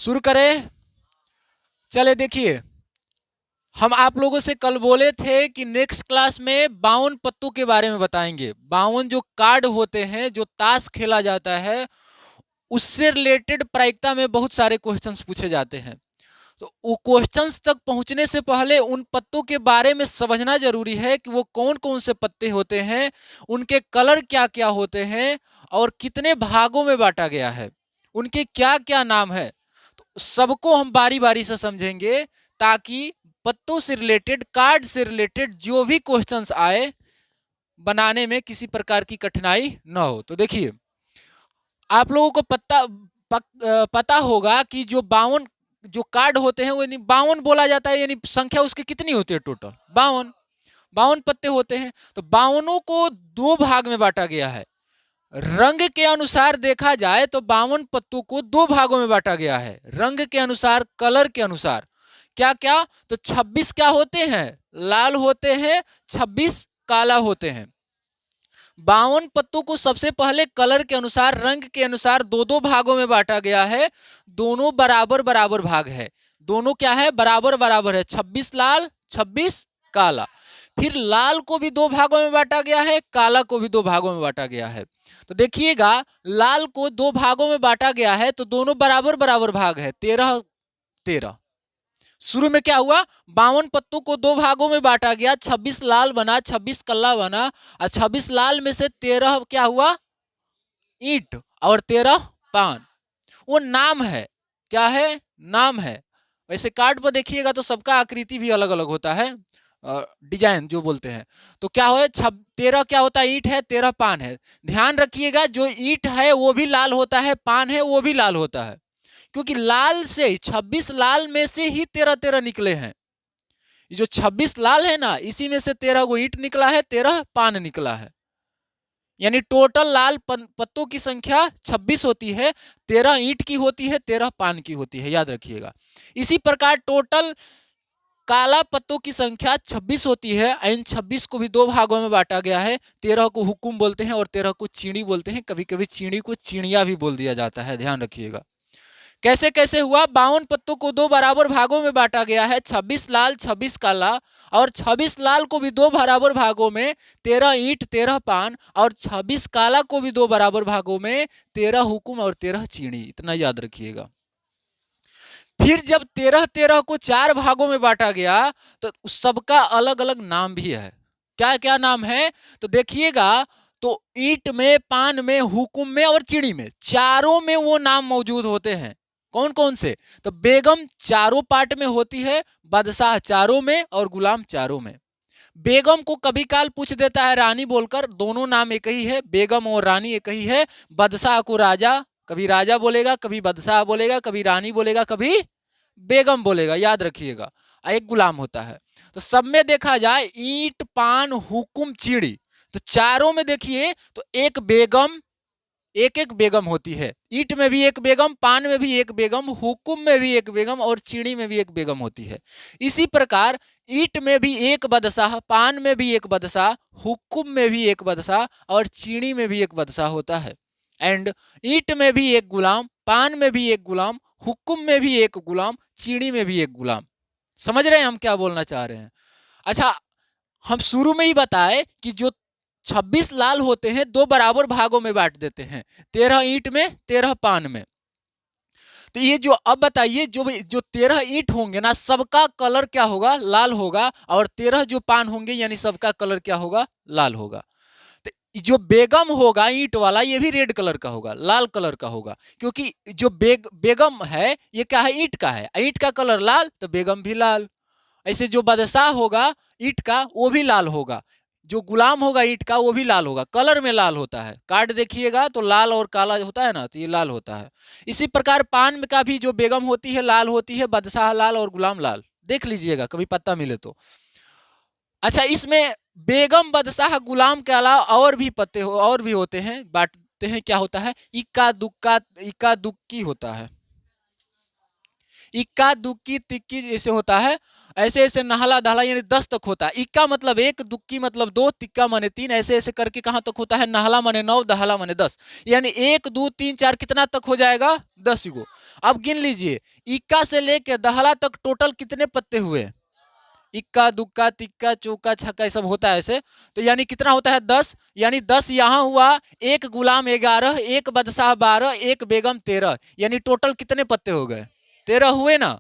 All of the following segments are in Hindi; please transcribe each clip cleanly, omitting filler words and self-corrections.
शुरू करें। चले देखिए, हम आप लोगों से कल बोले थे कि नेक्स्ट क्लास में 52 पत्तों के बारे में बताएंगे। 52 जो कार्ड होते हैं, जो ताश खेला जाता है, उससे रिलेटेड प्रायिकता में बहुत सारे क्वेश्चंस पूछे जाते हैं। तो वो क्वेश्चंस तक पहुंचने से पहले उन पत्तों के बारे में समझना जरूरी है कि वो कौन कौन से पत्ते होते हैं, उनके कलर क्या क्या होते हैं और कितने भागों में बांटा गया है, उनके क्या क्या नाम है। तो सबको हम बारी बारी से समझेंगे ताकि पत्तों से रिलेटेड, कार्ड से रिलेटेड जो भी क्वेश्चंस आए, बनाने में किसी प्रकार की कठिनाई ना हो। तो देखिए, आप लोगों को पता होगा कि जो 52 जो कार्ड होते हैं वो 52 बोला जाता है, यानी संख्या उसकी कितनी होती है टोटल? 52 पत्ते होते हैं। तो 52 को दो भाग में बांटा गया है। रंग के अनुसार देखा जाए तो 52 पत्तों को दो भागों में बांटा गया है, रंग के अनुसार, कलर के अनुसार। क्या क्या? तो 26 क्या होते हैं? लाल होते हैं, 26 काला होते हैं। 52 पत्तों को सबसे पहले कलर के अनुसार, रंग के अनुसार दो दो भागों में बांटा गया है। दोनों बराबर बराबर भाग है, दोनों क्या है? बराबर बराबर है। 26 लाल, 26 काला। फिर लाल को भी दो भागों में बांटा गया है, काला को भी दो भागों में बांटा गया है। तो देखिएगा, लाल को दो भागों में बांटा गया है तो दोनों बराबर बराबर भाग है, 13 13। शुरू में क्या हुआ? 52 पत्तों को दो भागों में बांटा गया, 26 लाल बना, 26 काला बना। और 26 लाल में से 13 क्या हुआ? ईंट, और 13 पान। वो नाम है। क्या है? नाम है। वैसे कार्ड पर देखिएगा तो सबका आकृति भी अलग अलग होता है, डिजाइन जो बोलते हैं। तो क्या हो? 13 क्या होता है? ईंट है, 13 पान है। ध्यान रखिएगा, जो ईंट है वो भी लाल होता है, पान है वो भी लाल होता है, क्योंकि लाल से 26 लाल में से ही 13 13 निकले हैं। ये जो 26 लाल है ना, इसी में से 13 को ईंट निकला है, 13 पान निकला है। यानी टोटल लाल पत्तों की संख्या 26 होती है, 13 ईंट की होती है, 13 पान की होती है, याद रखिएगा। इसी प्रकार टोटल काला पत्तों की संख्या 26 होती है। इन 26 को भी दो भागों में बांटा गया है। 13 को हुकुम बोलते हैं और 13 को चीनी बोलते हैं। कभी कभी चीनी को चिड़िया भी बोल दिया जाता है, ध्यान रखिएगा। कैसे कैसे हुआ? 52 पत्तों को दो बराबर भागों में बांटा गया है, 26 लाल, 26 काला। और 26 लाल को भी दो बराबर भागों में, 13 ईंट, 13 पान। और 26 काला को भी दो बराबर भागों में, 13 हुकुम और 13 चीनी। इतना याद रखिएगा। फिर जब 13 13 को चार भागों में बांटा गया तो सबका अलग अलग नाम भी है। क्या क्या नाम है? तो देखिएगा, तो ईंट में, पान में, हुकुम में और चीनी में, चारों में वो नाम मौजूद होते हैं। कौन कौन से? तो बेगम चारों पार्ट में होती है, बादशाह चारों में और गुलाम चारों में। बेगम को कभी काल पूछ देता है रानी बोलकर, दोनों नाम एक ही है, बेगम और रानी एक ही है। बादशाह को राजा, कभी राजा बोलेगा, कभी बादशाह बोलेगा, कभी रानी बोलेगा, कभी बेगम बोलेगा, याद रखिएगा। एक गुलाम होता है। तो सब में देखा जाए, ईंट, पान, हुकुम, चीड़ी, तो चारों में देखिए तो एक बेगम, एक एक बेगम होती है। ईंट में भी एक बेगम, पान में भी एक बेगम, हुकुम में भी एक बेगम और चीनी में भी एक बेगम होती है। इसी प्रकार ईंट में भी एक बादशाह, पान में भी एक बादशाह, हुकुम में भी एक बादशाह और चीनी में भी एक बादशाह होता है। एंड ईंट में भी एक गुलाम, पान में भी एक गुलाम, हुकुम में भी एक गुलाम, चीनी में भी एक गुलाम। समझ रहे हैं हम क्या बोलना चाह रहे हैं? अच्छा, हम शुरू में ही बताए कि जो 26 लाल होते हैं दो बराबर भागों में बांट देते हैं, 13 ईंट में, 13 पान में। तो ये जो, अब बताइए, जो 13 ईंट होंगे ना, सबका कलर क्या होगा? लाल होगा। और 13 जो पान होंगे, यानी सबका कलर क्या होगा? लाल होगा। तो जो बेगम होगा ईंट वाला, ये भी रेड कलर का होगा, लाल कलर का होगा, क्योंकि जो बेगम है ये क्या है? ईंट का है, ईंट का कलर लाल, तो बेगम भी लाल। ऐसे जो बादशाह होगा ईंट का, वो भी लाल होगा। जो गुलाम होगा ईंट का, वो भी लाल होगा, कलर में लाल होता है। कार्ड देखिएगा तो लाल और काला होता है ना, तो ये लाल होता है। इसी प्रकार पान में का भी जो बेगम होती है लाल होती है, बादशाह लाल और गुलाम लाल। देख लीजिएगा कभी पता मिले तो। अच्छा, इसमें बेगम, बादशाह, गुलाम के अलावा और भी पत्ते और भी होते हैं, बांटते हैं। क्या होता है? इक्का दुक्का, इक्का दुक्की होता है, इक्का दुक्की तिक्की जैसे होता है। ऐसे ऐसे नहला दहला, यानी 10 तक होता है। इक्का मतलब 1, दुक्की मतलब 2, तिक्का माने 3, ऐसे ऐसे करके कहाँ तक होता है? नहला माने 9, दहला माने 10, यानी 1 2 3 4 कितना तक हो जाएगा? 10 गो। अब गिन लीजिए, इक्का से लेके दहला तक टोटल कितने पत्ते हुए? इक्का दुक्का तिक्का चौका छक्का सब होता है ऐसे, तो यानी कितना होता है 10, यानी 10 यहाँ हुआ, एक गुलाम 11, एक बदशाह 12, एक बेगम 13, यानी टोटल कितने पत्ते हो गए? 13 हुए ना।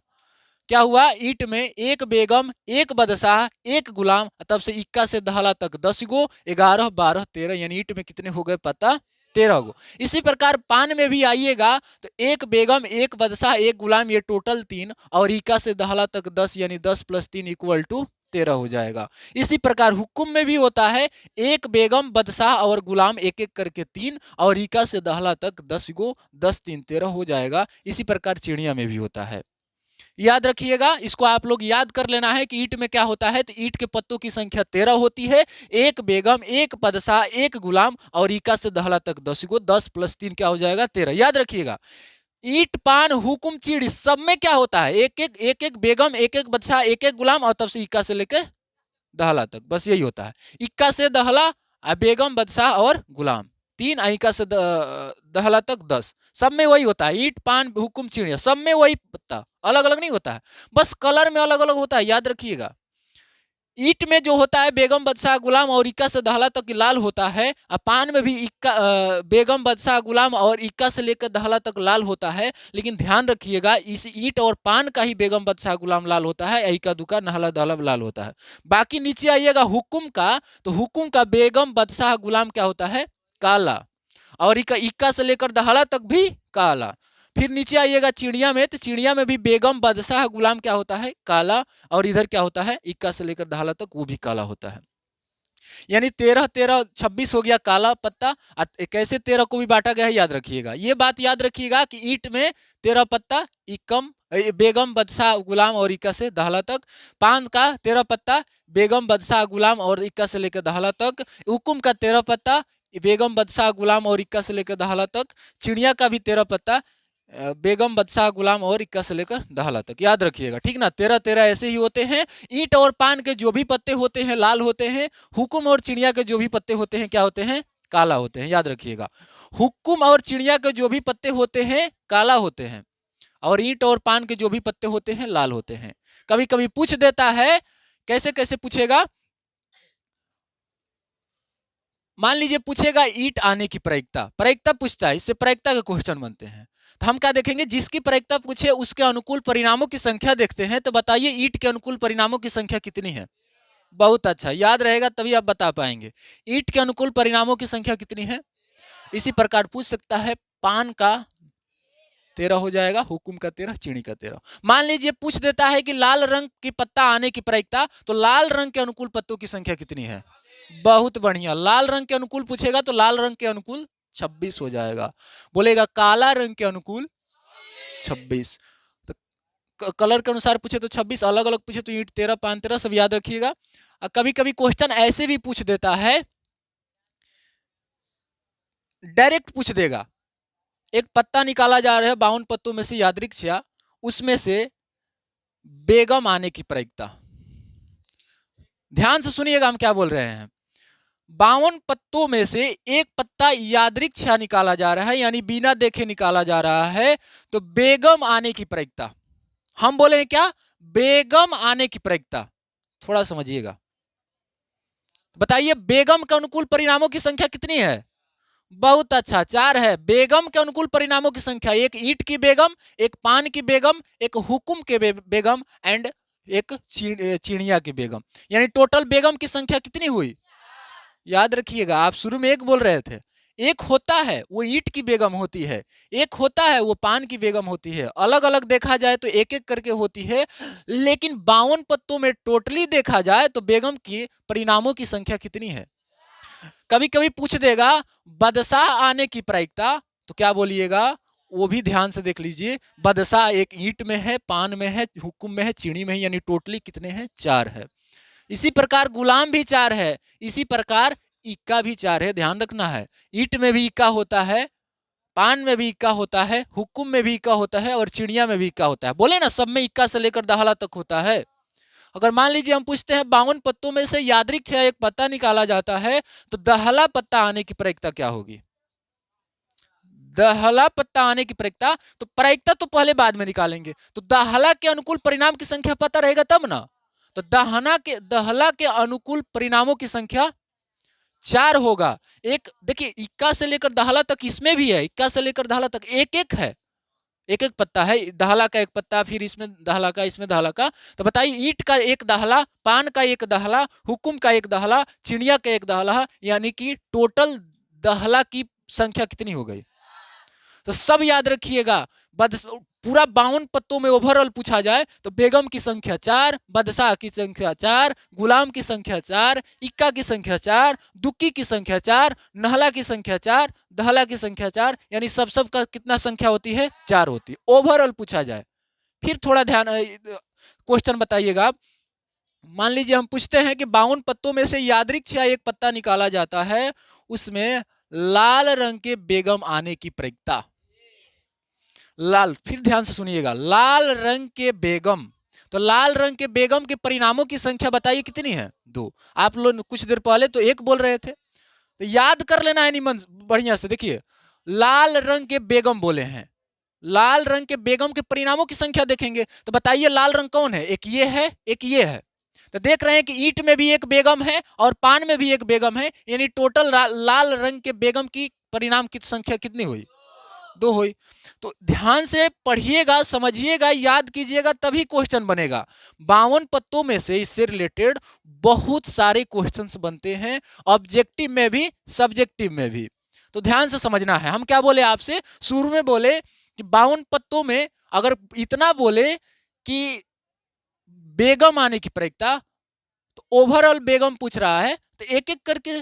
क्या हुआ, ईंट में एक बेगम एक बदशाह एक गुलाम, तब से इक्का से दहला तक 10 गो, 11 12 13, यानी ईंट में कितने हो गए पत्ता? 13 गो। इसी प्रकार पान में भी आइएगा तो एक बेगम एक बदशाह एक गुलाम, ये टोटल 3, और इक्का से दहला तक 10, यानी 10 + 3 = 13 हो जाएगा। इसी प्रकार हुक्म में भी होता है, एक बेगम बदशाह और गुलाम एक एक करके 3, और इक्का से दहला तक 10 गो, 10 3 13 हो जाएगा। इसी प्रकार चिड़िया में भी होता है। याद रखिएगा, इसको आप लोग याद कर लेना है कि ईंट में क्या होता है, तो ईंट के पत्तों की संख्या 13 होती है, एक बेगम एक बदशाह एक गुलाम, और इक्का से दहला तक 10 गो, 10 + 3 क्या हो जाएगा? 13। याद रखिएगा, ईंट पान हुकुम चिड़ी सब में क्या होता है, एक एक बेगम एक एक बदशाह एक एक गुलाम, और तब से इक्का से लेकर दहला तक, बस यही होता है। इक्का से दहला, बेगम बदशाह और गुलाम 3, इक्का से दहला तक 10, सब में वही होता है। ईंट पान हुकुम चिड़िया सब में वही पत्ता, अलग अलग नहीं होता है, बस कलर में अलग अलग होता है। याद रखिएगा, ईंट में जो होता है बेगम बदशाह गुलाम और इक्का से दहला तक लाल होता है, और पान में भी इक्का बेगम बदशाह गुलाम और इक्का से लेकर दहला तक लाल होता है। लेकिन ध्यान रखिएगा, इस ईंट और पान का ही बेगम बदशाह गुलाम लाल होता है, इक्का दुक्का नहला दहला लाल होता है। बाकी नीचे आइएगा हुकुम का, तो हुकुम का बेगम बदशाह गुलाम क्या होता है? काला, और इक्का से लेकर दहला तक भी काला। फिर नीचे आइएगा चिड़िया में, तो चिड़िया में भी बेगम बदशाह गुलाम क्या होता है? काला, और इधर क्या होता है? इक्का से लेकर दहला तक वो भी काला होता है। यानी 13 13 26 हो गया काला पत्ता। कैसे 13 को भी बांटा गया है याद रखिएगा, ये बात याद रखिएगा कि ईंट में 13 पत्ता, इक्कम बेगम बदशाह गुलाम और इक्का से दहला तक। पान का 13 पत्ता, बेगम बदशाह गुलाम और इक्का से लेकर दहला तक। हुकुम का 13 पत्ता, बेगम बदशाह गुलाम और इक्का से लेकर दहला तक। चिड़िया का भी 13 पत्ता, बेगम बदशाह गुलाम और इक्का से लेकर दहला तक। याद रखिएगा, ठीक ना, 13 13 ऐसे ही होते हैं। ईंट और पान के जो भी पत्ते होते हैं लाल होते हैं, हुकुम और चिड़िया के जो भी पत्ते होते हैं क्या होते हैं? काला होते हैं। याद रखिएगा, हुकुम और चिड़िया के जो भी पत्ते होते हैं काला होते हैं, और ईंट और पान के जो भी पत्ते होते हैं लाल होते हैं। कभी कभी पूछ देता है, कैसे कैसे पूछेगा, मान लीजिए पूछेगा ईंट आने की प्रायिकता, प्रायिकता पूछता है, इससे प्रायिकता के क्वेश्चन बनते हैं। तो हम क्या देखेंगे, जिसकी प्रायिकता पूछे उसके अनुकूल परिणामों की संख्या देखते हैं। तो बताइए ईंट के अनुकूल परिणामों की संख्या कितनी है? बहुत अच्छा, याद रहेगा तभी आप बता पाएंगे। ईंट के अनुकूल परिणामों की संख्या कितनी है? इसी प्रकार पूछ सकता है, पान का 13 हो जाएगा, हुकुम का 13, चीनी का 13। मान लीजिए पूछ देता है कि लाल रंग की पत्ता आने की प्रायिकता, तो लाल रंग के अनुकूल पत्तों की संख्या कितनी है? बहुत बढ़िया, लाल रंग के अनुकूल पूछेगा तो लाल रंग के अनुकूल 26 हो जाएगा। बोलेगा काला रंग के अनुकूल 26, तो कलर के अनुसार पूछे तो 26, अलग अलग पूछे तो ईंट 13 पान 13, सब याद रखिएगा। कभी कभी क्वेश्चन ऐसे भी पूछ देता है, डायरेक्ट पूछ देगा, एक पत्ता निकाला जा रहा है 52 पत्तों में से यादृच्छिक, उसमें से बेगम आने की प्रायिकता। ध्यान से सुनिएगा हम क्या बोल रहे हैं। 52 पत्तों में से एक पत्ता यादृच्छिक निकाला जा रहा है, यानी बिना देखे निकाला जा रहा है, तो बेगम आने की प्रायिकता हम बोले हैं क्या? बेगम आने की प्रायिकता। थोड़ा समझिएगा, बताइए बेगम के अनुकूल परिणामों की संख्या कितनी है? बहुत अच्छा, 4 है। बेगम के अनुकूल परिणामों की संख्या, एक ईंट की बेगम, एक पान की बेगम, एक हुकुम के बेगम, एंड एक चिड़िया की बेगम, यानी टोटल बेगम की संख्या कितनी हुई? याद रखिएगा, आप शुरू में एक बोल रहे थे, एक होता है वो ईंट की बेगम होती है, एक होता है वो पान की बेगम होती है। अलग अलग देखा जाए तो एक एक करके होती है, लेकिन 52 पत्तों में टोटली देखा जाए तो बेगम की परिणामों की संख्या कितनी है? कभी कभी पूछ देगा बदशाह आने की प्रायिकता, तो क्या बोलिएगा, वो भी ध्यान से देख लीजिए। बदशाह एक ईंट में है, पान में है, हुकुम में है, चीनी में है, यानी टोटली कितने हैं? 4 है। इसी प्रकार गुलाम भी 4 है, इसी प्रकार इक्का भी 4 है। ध्यान रखना है, ईंट में भी इक्का होता है, पान में भी इक्का होता है, हुकुम में भी इक्का होता है, और चिड़िया में भी इक्का होता है। बोले ना, सब में इक्का से लेकर दहला तक होता है। अगर मान लीजिए हम पूछते हैं 52 पत्तों में से यादृच्छिक एक पत्ता निकाला जाता है, तो दहला पत्ता आने की प्रायिकता क्या होगी? दहला पत्ता आने की प्रायिकता, तो प्रायिकता तो पहले बाद में निकालेंगे, तो दहला के अनुकूल परिणाम की संख्या पता रहेगा तब ना। तो दहला के अनुकूल परिणामों की संख्या 4 होगा। एक देखिए इक्का से लेकर दहला तक इसमें भी है, इक्का से लेकर दहला तक एक एक है, एक एक पत्ता है, दहला का एक पत्ता, फिर इसमें दहला का, इसमें दहला का। तो बताइए ईंट का एक दहला, पान का एक दहला, हुकुम का एक दहला, चिड़िया का एक दहला, यानी कि टोटल दहला की संख्या कितनी हो गई। तो सब याद रखिएगा, पूरा 52 पत्तों में ओवरऑल पूछा जाए तो बेगम की संख्या 4, बदशाह की संख्या 4, गुलाम की संख्या 4, इक्का की संख्या 4, दुक्की की संख्या 4, नहला की संख्या 4, दहला की संख्या 4, यानी सब का कितना संख्या होती है, 4 होती है। ओवरऑल पूछा जाए। फिर थोड़ा ध्यान क्वेश्चन बताइएगा आप। मान लीजिए हम पूछते हैं कि 52 पत्तों में से यादृच्छिक एक पत्ता निकाला जाता है, उसमें लाल रंग के बेगम आने की प्रायिकता। लाल, फिर ध्यान से सुनिएगा, लाल रंग के बेगम, तो लाल रंग के बेगम के परिणामों की संख्या बताइए कितनी है, 2। आप लोग कुछ देर पहले तो 1 बोल रहे थे, तो याद कर लेना है निमन बढ़िया से। देखिए लाल रंग के बेगम बोले हैं, लाल रंग के बेगम के परिणामों की संख्या देखेंगे तो बताइए लाल रंग कौन है, एक ये है, एक ये है। तो देख रहे हैं कि ईंट में भी एक बेगम है और पान में भी एक बेगम है, यानी टोटल लाल रंग के बेगम की परिणाम की संख्या कितनी हुई, 2 हुई। तो ध्यान से पढ़िएगा, समझिएगा, याद कीजिएगा, तभी क्वेश्चन बनेगा। 52 पत्तों में से इससे रिलेटेड बहुत सारे क्वेश्चंस बनते हैं, ऑब्जेक्टिव में भी सब्जेक्टिव में भी। तो ध्यान से समझना है। हम क्या बोले आपसे शुरू में, बोले कि 52 पत्तों में अगर इतना बोले कि बेगम आने की प्रायिकता, तो ओवरऑल बेगम पूछ रहा है तो एक एक करके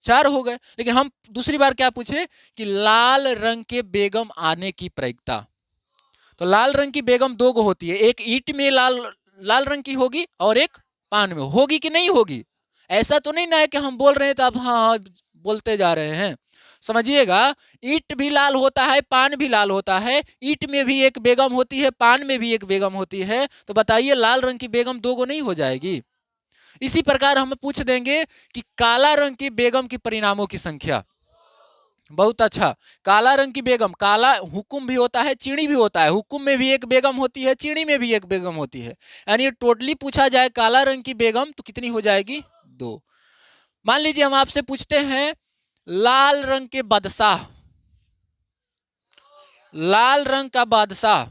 4 हो गए। लेकिन हम दूसरी बार क्या पूछे कि लाल रंग के बेगम आने की प्रायिकता। तो लाल रंग की बेगम 2 गो होती है, एक ईंट में लाल रंग की होगी और एक पान में होगी कि नहीं होगी। ऐसा तो नहीं ना है कि हम बोल रहे हैं तो आप हाँ बोलते जा रहे हैं। समझिएगा, ईंट भी लाल होता है, पान भी लाल होता है, ईंट में भी एक बेगम होती है, पान में भी एक बेगम होती है। तो बताइए लाल रंग की बेगम 2 गो नहीं हो जाएगी। इसी प्रकार हम पूछ देंगे कि काला रंग की बेगम की परिणामों की संख्या। बहुत अच्छा, काला रंग की बेगम, काला हुकुम भी होता है, चीनी भी होता है, हुकुम में भी एक बेगम होती है, चीनी में भी एक बेगम होती है, यानी टोटली पूछा जाए काला रंग की बेगम तो कितनी हो जाएगी, 2। मान लीजिए हम आपसे पूछते हैं लाल रंग के बादशाह, लाल रंग का बादशाह।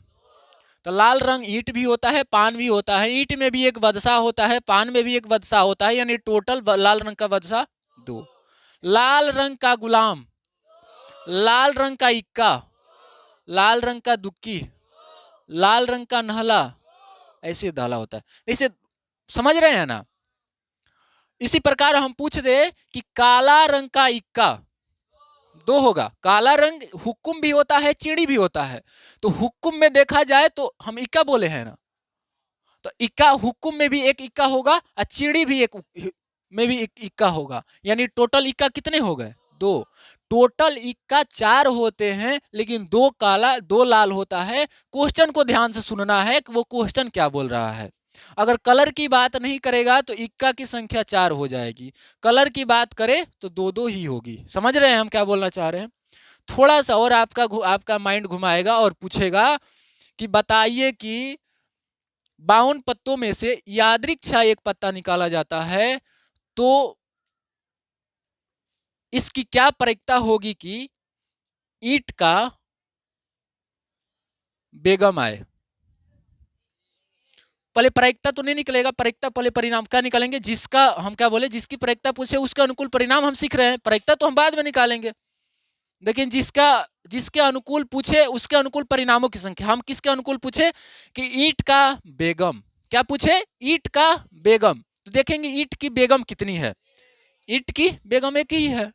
तो लाल रंग ईंट भी होता है, पान भी होता है, ईंट में भी एक बादशाह होता है, पान में भी एक बादशाह होता है, यानी टोटल लाल रंग का बादशाह 2। लाल रंग का गुलाम, लाल रंग का इक्का, लाल रंग का दुक्की, लाल रंग का नहला, ऐसे दहला होता है। इसे समझ रहे हैं ना। इसी प्रकार हम पूछ दे कि काला रंग का इक्का 2 होगा। काला रंग हुकुम भी होता है, चिड़ी भी होता है। तो हुकुम में देखा जाए तो हम इक्का बोले हैं ना, तो इक्का हुकुम में भी एक इक्का होगा और चिड़ी भी एक में भी एक इक्का होगा, यानी टोटल इक्का कितने हो गए, 2। टोटल इक्का 4 होते हैं, लेकिन 2 काला 2 लाल होता है। क्वेश्चन को ध्यान से सुनना है कि वो क्वेश्चन क्या बोल रहा है। अगर कलर की बात नहीं करेगा तो इक्का की संख्या 4 हो जाएगी, कलर की बात करे तो 2-2 ही होगी। समझ रहे हैं हम क्या बोलना चाह रहे हैं। थोड़ा सा और आपका माइंड घुमाएगा और पूछेगा कि बताइए कि 52 पत्तों में से यादृच्छिक एक पत्ता निकाला जाता है, तो इसकी क्या प्रायिकता होगी कि ईंट का बेगम आए। पहले प्रायिकता तो नहीं निकलेगा, प्रायिकता पहले परिणाम क्या निकालेंगे, जिसका हम क्या बोले, जिसकी प्रायिकता पूछे उसके अनुकूल परिणाम हम सीख रहे हैं, प्रायिकता तो हम बाद में निकालेंगे। लेकिन जिसके अनुकूल पूछे उसके अनुकूल परिणामों की संख्या। हम किसके अनुकूल पूछे कि ईंट का बेगम, क्या पूछे, ईंट का बेगम। तो देखेंगे ईंट की बेगम कितनी है, ईंट की बेगम एक ही है।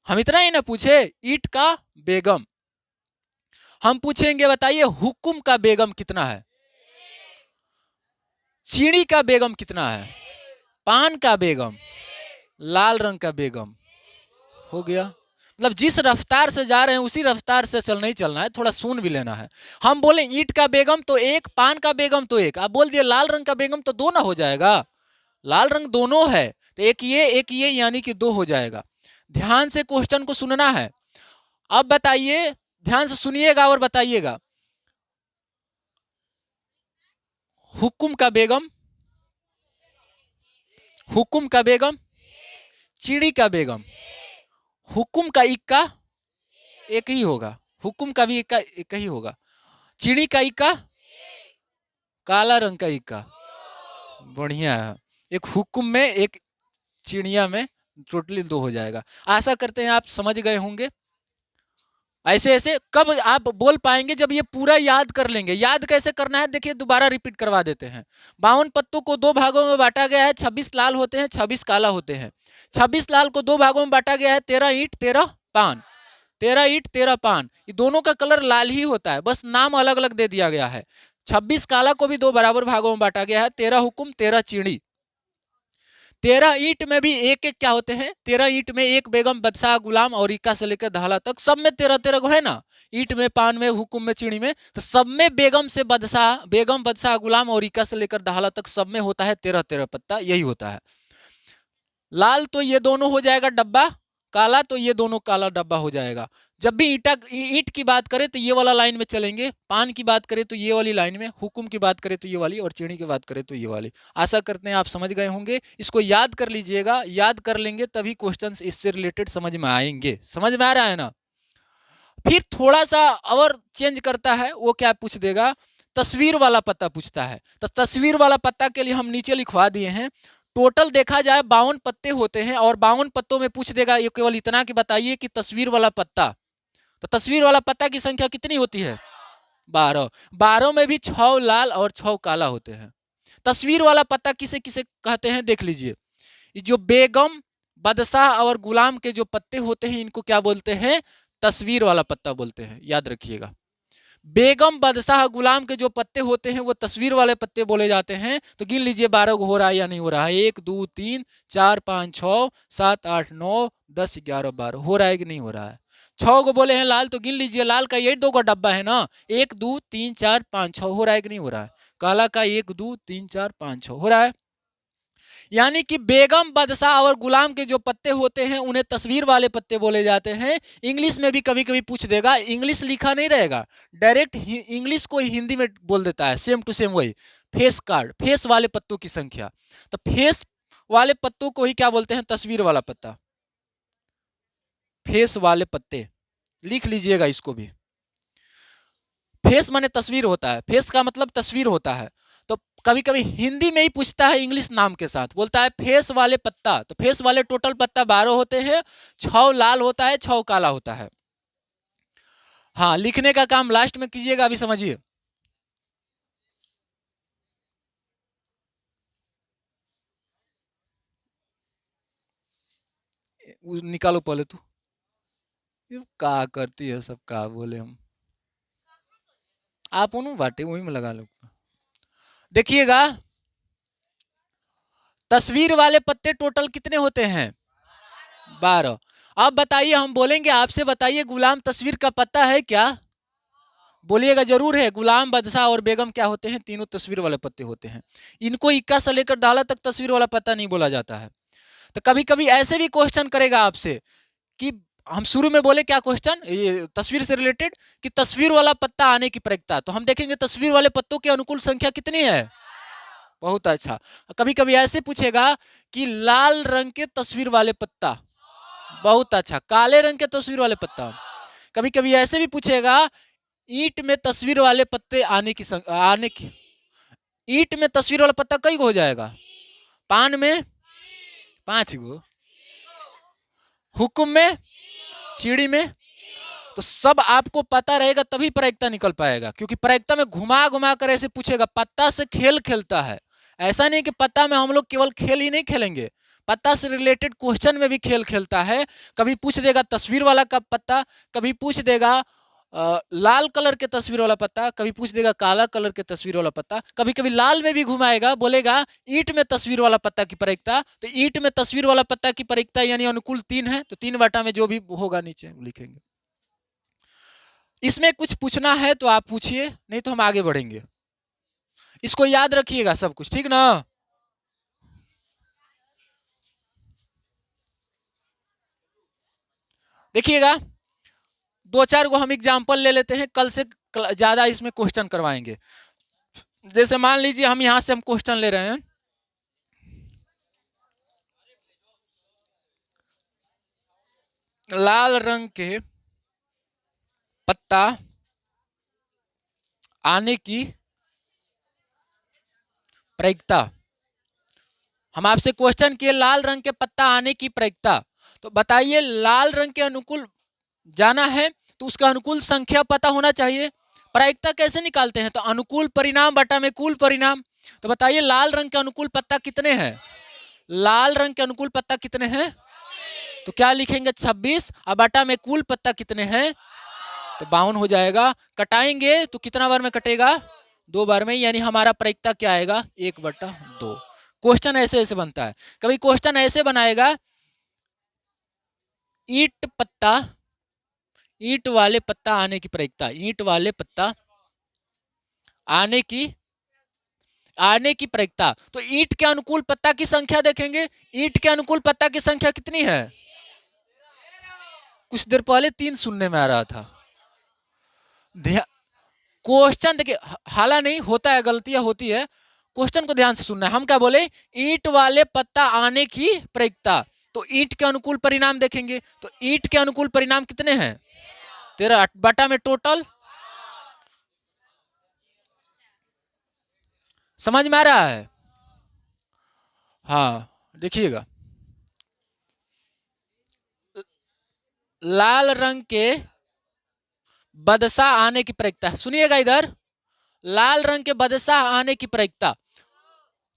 हम इतना ही ना पूछे, ईंट का बेगम। हम पूछेंगे बताइए हुकुम का बेगम कितना है, चीनी का बेगम कितना है, पान का बेगम, लाल रंग का बेगम। हो गया। मतलब जिस रफ्तार से जा रहे हैं उसी रफ्तार से चलना है, थोड़ा सुन भी लेना है। हम बोले ईंट का बेगम तो एक, पान का बेगम तो एक, आप बोल दिए लाल रंग का बेगम तो 2 ना हो जाएगा, लाल रंग दोनों है तो एक ये यानी कि 2 हो जाएगा। ध्यान से क्वेश्चन को सुनना है। अब बताइए, ध्यान से सुनिएगा और बताइएगा, हुकुम का बेगम, हुकुम का बेगम, चिड़ी का बेगम, हुकुम का इक्का एक ही होगा, हुकुम का भी इक्का एक ही होगा, चिड़ी का इक्का काला रंग का इक्का, बढ़िया है। एक हुकुम में एक चिड़िया में टोटली 2 हो जाएगा। आशा करते हैं आप समझ गए होंगे। ऐसे ऐसे कब आप बोल पाएंगे, जब ये पूरा याद कर लेंगे। याद कैसे करना है देखिए, दोबारा रिपीट करवा देते हैं। 52 पत्तों को 2 भागों में बांटा गया है, 26 लाल होते हैं, 26 काला होते हैं। 26 लाल को 2 भागों में बांटा गया है, 13 ईंट 13 पान, 13 ईंट 13 पान, ये दोनों का कलर लाल ही होता है, बस नाम अलग अलग दे दिया गया है। 26 काला को भी 2 बराबर भागों में बांटा गया है, 13 हुकुम 13 चिड़ी। 13 ईंट में भी एक एक क्या होते हैं, 13 ईंट में एक बेगम, बदशाह, गुलाम और इक्का से लेकर दहला तक, सब में 13 13 है ना। ईंट में, पान में, हुकुम में, चिड़ी में, तो सब में बेगम से बदशाह, बेगम, बदशाह, गुलाम और इक्का से लेकर दहला तक सब में होता है 13 13 पत्ता, यही होता है। लाल तो ये दोनों हो जाएगा डब्बा, काला तो ये दोनों काला डब्बा हो जाएगा। जब भी ईंट की बात करें तो ये वाला लाइन में चलेंगे, पान की बात करें तो ये वाली लाइन में, हुकुम की बात करें तो ये वाली, और चिड़ी की बात करें तो ये वाली। आशा करते हैं आप समझ गए होंगे। इसको याद कर लीजिएगा, याद कर लेंगे तभी क्वेश्चंस इससे रिलेटेड समझ में आएंगे। समझ में आ रहा है ना। फिर थोड़ा सा और चेंज करता है, वो क्या पूछ देगा, तस्वीर वाला पत्ता पूछता है। तो तस्वीर वाला पत्ता के लिए हम नीचे लिखवा दिए हैं। टोटल देखा जाए 52 पत्ते होते हैं, और 52 पत्तों में पूछ देगा ये केवल इतना कि बताइए कि तस्वीर वाला पत्ता, तो तस्वीर वाला पत्ता की संख्या कितनी होती है, 12। 12 में भी 6 लाल और 6 काला होते हैं। तस्वीर वाला पत्ता किसे किसे कहते हैं देख लीजिए। ये जो बेगम, बदशाह और गुलाम के जो पत्ते होते हैं, इनको क्या बोलते हैं, तस्वीर वाला पत्ता बोलते हैं, याद रखिएगा। बेगम, बदशाह, गुलाम के जो पत्ते होते हैं वो तस्वीर वाले पत्ते बोले जाते हैं। तो गिन लीजिए 12 को हो रहा है या नहीं हो रहा है। 1 2 3 4 5 6 7 8 9 10 11 12 हो रहा है कि नहीं हो रहा है। 6 को बोले हैं लाल, तो गिन लीजिए, लाल का ये 2 का डब्बा है ना, 1 2 3 4 5 6 हो रहा है कि नहीं हो रहा है। काला का 1 2 3 4 5 6 हो रहा है। यानी कि बेगम, बदशाह और गुलाम के जो पत्ते होते हैं उन्हें तस्वीर वाले पत्ते बोले जाते हैं। इंग्लिश में भी कभी कभी पूछ देगा, इंग्लिश लिखा नहीं रहेगा, डायरेक्ट इंग्लिश को हिंदी में बोल देता है, सेम टू सेम वही। फेस कार्ड, फेस वाले पत्तों की संख्या, तो फेस वाले पत्तों को ही क्या बोलते हैं, तस्वीर वाला पत्ता। फेस वाले पत्ते लिख लीजिएगा इसको भी। फेस माने तस्वीर होता है, फेस का मतलब तस्वीर होता है। तो कभी कभी हिंदी में ही पूछता है इंग्लिश नाम के साथ, बोलता है फेस वाले पत्ता। तो फेस वाले टोटल पत्ता 12 होते हैं, 6 लाल होता है, 6 काला होता है। हाँ, लिखने का काम लास्ट में कीजिएगा, अभी समझिए। निकालो पहले तू, का करती है सब, का बोले हम, आप उन्होंने बांटे वही में लगा लो। देखिएगा, तस्वीर वाले पत्ते टोटल कितने होते हैं, 12। अब बताइए, हम बोलेंगे आपसे, बताइए गुलाम तस्वीर का पत्ता है क्या, बोलिएगा जरूर है। गुलाम, बदशाह और बेगम क्या होते हैं, तीनों तस्वीर वाले पत्ते होते हैं। इनको इक्का से लेकर दाला तक तस्वीर वाला पत्ता नहीं बोला जाता है। तो कभी कभी ऐसे भी क्वेश्चन करेगा आपसे कि हम शुरू में बोले क्या क्वेश्चन, ये तस्वीर से रिलेटेड, कि तस्वीर वाला पत्ता आने की प्रायिकता। तो हम देखेंगे तस्वीर वाले पत्तों की अनुकूल संख्या कितनी है, बहुत अच्छा। कभी कभी ऐसे पूछेगा कि लाल रंग के तस्वीर वाले पत्ता, बहुत अच्छा। काले रंग के तस्वीर वाले पत्ता। कभी कभी ऐसे भी पूछेगा, ईंट में तस्वीर वाले पत्ते आने की, ईंट में तस्वीर वाला पत्ता कई गो हो जाएगा, पान में 5 गो, हुकुम में, चिड़ी में। तो सब आपको पता रहेगा तभी प्रायिकता निकल पाएगा, क्योंकि प्रायिकता में घुमा घुमा कर ऐसे पूछेगा। पत्ता से खेल खेलता है, ऐसा नहीं कि पत्ता में हम लोग केवल खेल ही नहीं खेलेंगे, पत्ता से रिलेटेड क्वेश्चन में भी खेल खेलता है। कभी पूछ देगा तस्वीर वाला का पत्ता, कभी पूछ देगा लाल कलर के तस्वीर वाला पत्ता, कभी पूछ देगा काला कलर के तस्वीर वाला पत्ता, कभी कभी लाल में भी घुमाएगा, बोलेगा ईंट में तस्वीर वाला पत्ता की प्रायिकता। तो ईंट में तस्वीर वाला पत्ता की प्रायिकता यानी अनुकूल 3 है, तो 3 बटा में जो भी होगा नीचे लिखेंगे। इसमें कुछ पूछना है तो आप पूछिए, नहीं तो हम आगे बढ़ेंगे। इसको याद रखिएगा सब कुछ, ठीक ना। देखिएगा, दो चार को हम एग्जाम्पल ले लेते हैं, कल से ज्यादा इसमें क्वेश्चन करवाएंगे। जैसे मान लीजिए हम यहां से हम क्वेश्चन ले रहे हैं, लाल रंग के पत्ता आने की प्रायिकता। हम आपसे क्वेश्चन किए लाल रंग के पत्ता आने की प्रायिकता, तो बताइए लाल रंग के अनुकूल जाना है तो उसका अनुकूल संख्या पता होना चाहिए। प्रायिकता कैसे निकालते हैं? तो अनुकूल परिणाम बटा में कुल परिणाम। तो बताइए लाल रंग के अनुकूल पत्ता कितने हैं? लाल रंग के अनुकूल पत्ता कितने हैं? तो क्या लिखेंगे? 26। अब बटा में कुल पत्ता कितने हैं? तो 52 हो जाएगा। कटाएंगे तो कितना बार में कटेगा? 2 बार में, यानी हमारा प्रायिकता क्या आएगा? 1/2। क्वेश्चन ऐसे ऐसे बनता है। कभी क्वेश्चन ऐसे बनाएगा, ईंट पत्ता, ईंट वाले पत्ता आने की प्रायिकता, ईंट वाले पत्ता आने की प्रायिकता। तो ईंट के अनुकूल पत्ता की संख्या देखेंगे, ईंट के अनुकूल पत्ता की संख्या कितनी है? कुछ देर पहले 3 सुनने में आ रहा था। क्वेश्चन देखिए, हाला नहीं होता है, गलतियां होती है, क्वेश्चन को ध्यान से सुनना है। हम क्या बोले? ईंट वाले पत्ता आने की प्रायिकता। तो ईंट के अनुकूल परिणाम देखेंगे, तो ईंट के अनुकूल परिणाम कितने हैं? 13 बटा में टोटल। समझ में आ रहा है? हाँ देखिएगा, लाल रंग के बदसा आने की प्रायिकता, सुनिएगा इधर, लाल रंग के बदसा आने की प्रायिकता।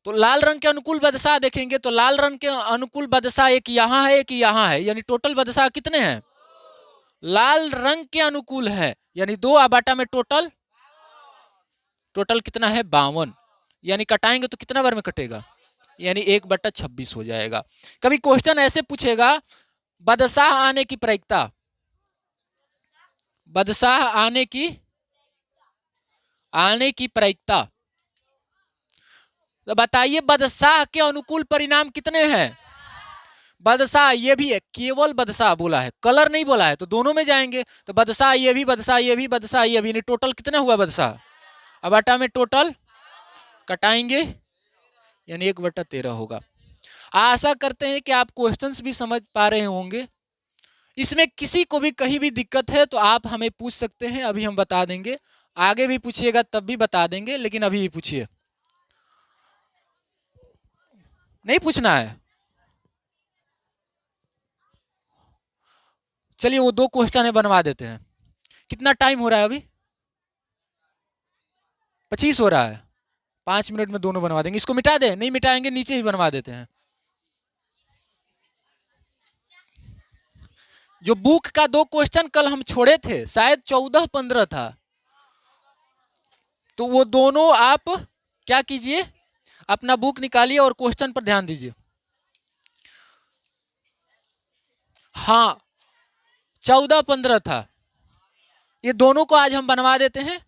तो लाल रंग के अनुकूल बदसा देखेंगे, तो लाल रंग के अनुकूल बदसा एक यहाँ है, एक यहाँ है, यानी टोटल बदसा कितने हैं? लाल रंग के अनुकूल है, यानी 2 बटा में टोटल कितना है? 52। यानी कटाएंगे तो कितना बार में कटेगा? यानी 1/26 हो जाएगा। कभी क्वेश्चन ऐसे पूछेगा, बदसाह आने की प्रायिकता, बदसाह आने की प्रायिकता। तो बताइए बदसाह के अनुकूल परिणाम कितने हैं? बदशाह ये भी है, केवल बदशाह बोला है, कलर नहीं बोला है, तो दोनों में जाएंगे। तो बदशाह ये भी, बदशाह ये भी, बदशाह ये भी, टोटल कितना हुआ बदशाह? अब बटा में टोटल कटाएंगे, यानी 1/13 होगा। आशा करते हैं कि आप क्वेश्चंस भी समझ पा रहे होंगे। इसमें किसी को भी कहीं भी दिक्कत है तो आप हमें पूछ सकते हैं, अभी हम बता देंगे। आगे भी पूछिएगा तब भी बता देंगे, लेकिन अभी भी पूछिए। नहीं पूछना है? चलिए वो 2 क्वेश्चन है बनवा देते हैं। कितना टाइम हो रहा है अभी? 25 हो रहा है। 5 मिनट में दोनों बनवा देंगे। इसको मिटा दे? नहीं मिटाएंगे, नीचे ही बनवा देते हैं। जो बुक का 2 क्वेश्चन कल हम छोड़े थे, शायद 14-15 था, तो वो दोनों आप क्या कीजिए, अपना बुक निकालिए और क्वेश्चन पर ध्यान दीजिए। हाँ 14-15 था, ये दोनों को आज हम बनवा देते हैं।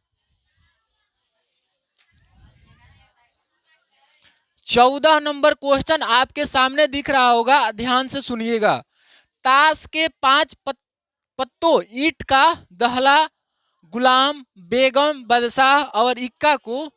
14 नंबर क्वेश्चन आपके सामने दिख रहा होगा, ध्यान से सुनिएगा। ताश के 5 पत्तों ईंट का दहला, गुलाम, बेगम, बादशाह और इक्का को,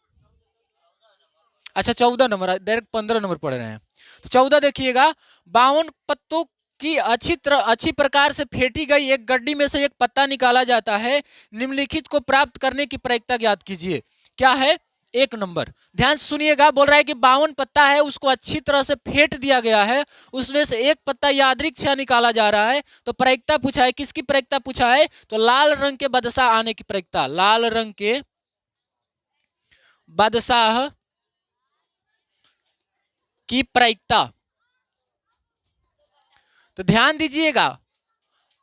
अच्छा 14 नंबर, डायरेक्ट 15 नंबर पढ़ रहे हैं। तो 14 देखिएगा, 52 पत्तों की अच्छी प्रकार से फेंटी गई एक गड्डी में से एक पत्ता निकाला जाता है। निम्नलिखित को प्राप्त करने की प्रायिकता ज्ञात कीजिए। क्या है? 1 नंबर। ध्यान से सुनिएगा, बोल रहा है कि 52 पत्ता है, उसको अच्छी तरह से फेंट दिया गया है, उसमें से एक पत्ता यादृच्छा निकाला जा रहा है। तो प्रायिकता पूछा है, किसकी प्रायिकता पूछा है? तो लाल रंग के बादशाह आने की प्रायिकता, लाल रंग के बादशाह की प्रायिकता। तो ध्यान दीजिएगा,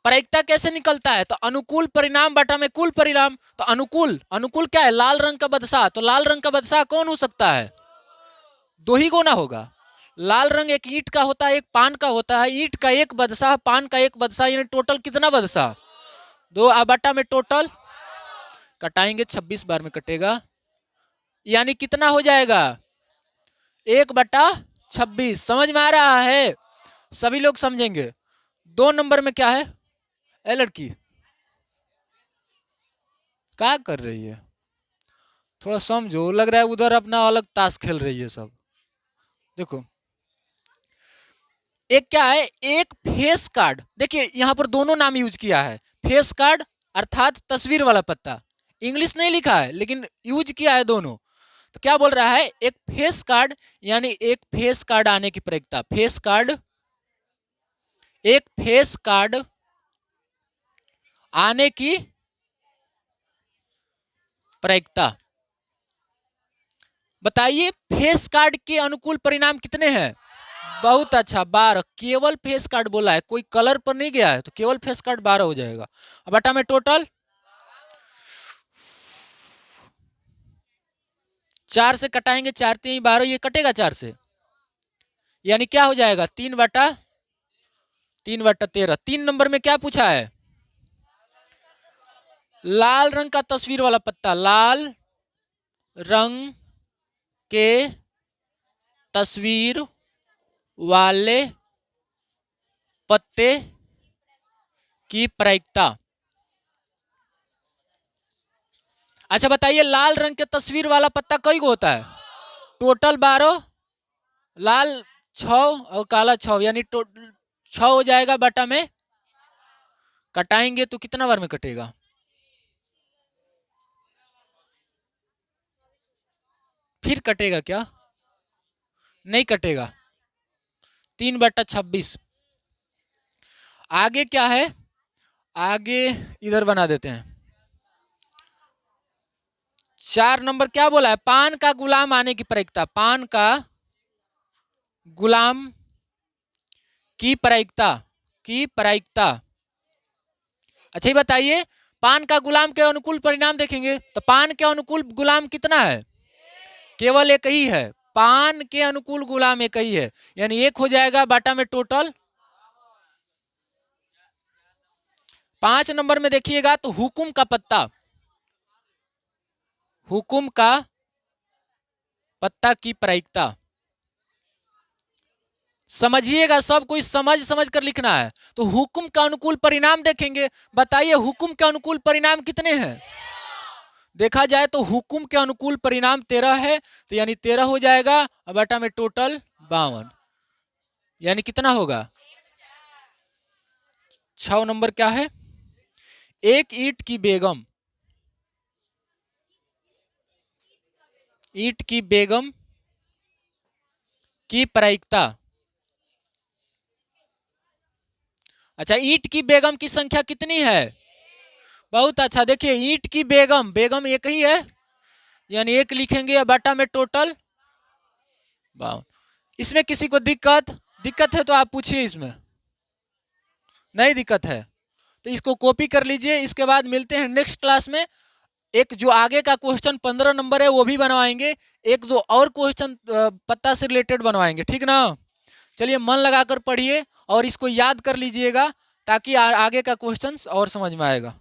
प्रायिकता कैसे निकलता है? तो अनुकूल परिणाम बटा में कुल परिणाम। तो अनुकूल क्या है? लाल रंग का बादशाह। तो लाल रंग का बादशाह कौन हो सकता है? 2 ही गुना होगा। लाल रंग एक ईंट का होता है, एक पान का होता है। ईंट का एक बादशाह, पान का एक बादशाह, यानी टोटल कितना बादशाह? 2 बटा में टोटल कटाएंगे, 26 बार में कटेगा, यानी कितना हो जाएगा? 1/26। समझ में आ रहा है? सभी लोग समझेंगे। 2 नंबर में क्या है? ए लड़की, क्या कर रही है, थोड़ा समझो, लग रहा है उधर अपना अलग ताश खेल रही है सब। देखो एक क्या है, एक फेस कार्ड, देखिए यहां पर दोनों नाम यूज किया है, फेस कार्ड अर्थात तस्वीर वाला पत्ता, इंग्लिश नहीं लिखा है लेकिन यूज किया है दोनों। तो क्या बोल रहा है, एक फेस कार्ड यानी एक फेस कार्ड आने की प्रायिकता, फेस कार्ड, एक फेस कार्ड आने की प्रायिकता। बताइए फेस कार्ड के अनुकूल परिणाम कितने हैं? बहुत अच्छा, 12। केवल फेस कार्ड बोला है, कोई कलर पर नहीं गया है, तो केवल फेस कार्ड 12 हो जाएगा। अब बटा में टोटल 4 से कटाएंगे, 4 3 12, ये कटेगा 4 से, यानी क्या हो जाएगा 3/13। 3 नंबर में क्या पूछा है, लाल रंग का तस्वीर वाला पत्ता, लाल रंग के तस्वीर वाले पत्ते की प्रायिकता। अच्छा बताइए, लाल रंग के तस्वीर वाला पत्ता कई को होता है? टोटल 12, लाल 6 और काला 6, यानी 6 हो जाएगा, बटा में कटाएंगे तो कितना बार में कटेगा? फिर कटेगा क्या? नहीं कटेगा, 3/26। आगे क्या है, आगे इधर बना देते हैं। 4 नंबर क्या बोला है, पान का गुलाम आने की प्रायिकता, पान का गुलाम की प्रायिकता, की प्रायिकता। अच्छा ये बताइए, पान का गुलाम के अनुकूल परिणाम देखेंगे तो पान के अनुकूल गुलाम कितना है? केवल एक ही है, पान के अनुकूल गुलाम एक ही है, यानी 1 हो जाएगा, बाटा में टोटल। 5 नंबर में देखिएगा तो हुकुम का पत्ता, हुकुम का पत्ता की प्रायिकता। समझिएगा, सब कोई समझ समझ कर लिखना है। तो हुकुम का अनुकूल परिणाम देखेंगे, बताइए हुकुम के अनुकूल परिणाम कितने हैं? देखा जाए तो हुकुम के अनुकूल परिणाम 13 है, तो यानी 13 हो जाएगा, अब बटा में टोटल 52, यानी कितना होगा? 6 नंबर क्या है, एक ईंट की बेगम, ईंट की बेगम की प्रायिकता। अच्छा ईंट की बेगम की संख्या कितनी है? बहुत अच्छा, देखिए ईंट की बेगम, बेगम एक ही है, यानी 1 लिखेंगे, बटा में टोटल 52। इसमें किसी को दिक्कत है तो आप पूछिए, इसमें नहीं दिक्कत है तो इसको कॉपी कर लीजिए। इसके बाद मिलते हैं नेक्स्ट क्लास में, एक जो आगे का क्वेश्चन 15 नंबर है वो भी बनवाएंगे, 1-2 और क्वेश्चन पत्ता से रिलेटेड बनवाएंगे, ठीक ना? चलिए मन लगाकर पढ़िए और इसको याद कर लीजिएगा, ताकि आगे का क्वेश्चन और समझ में आएगा।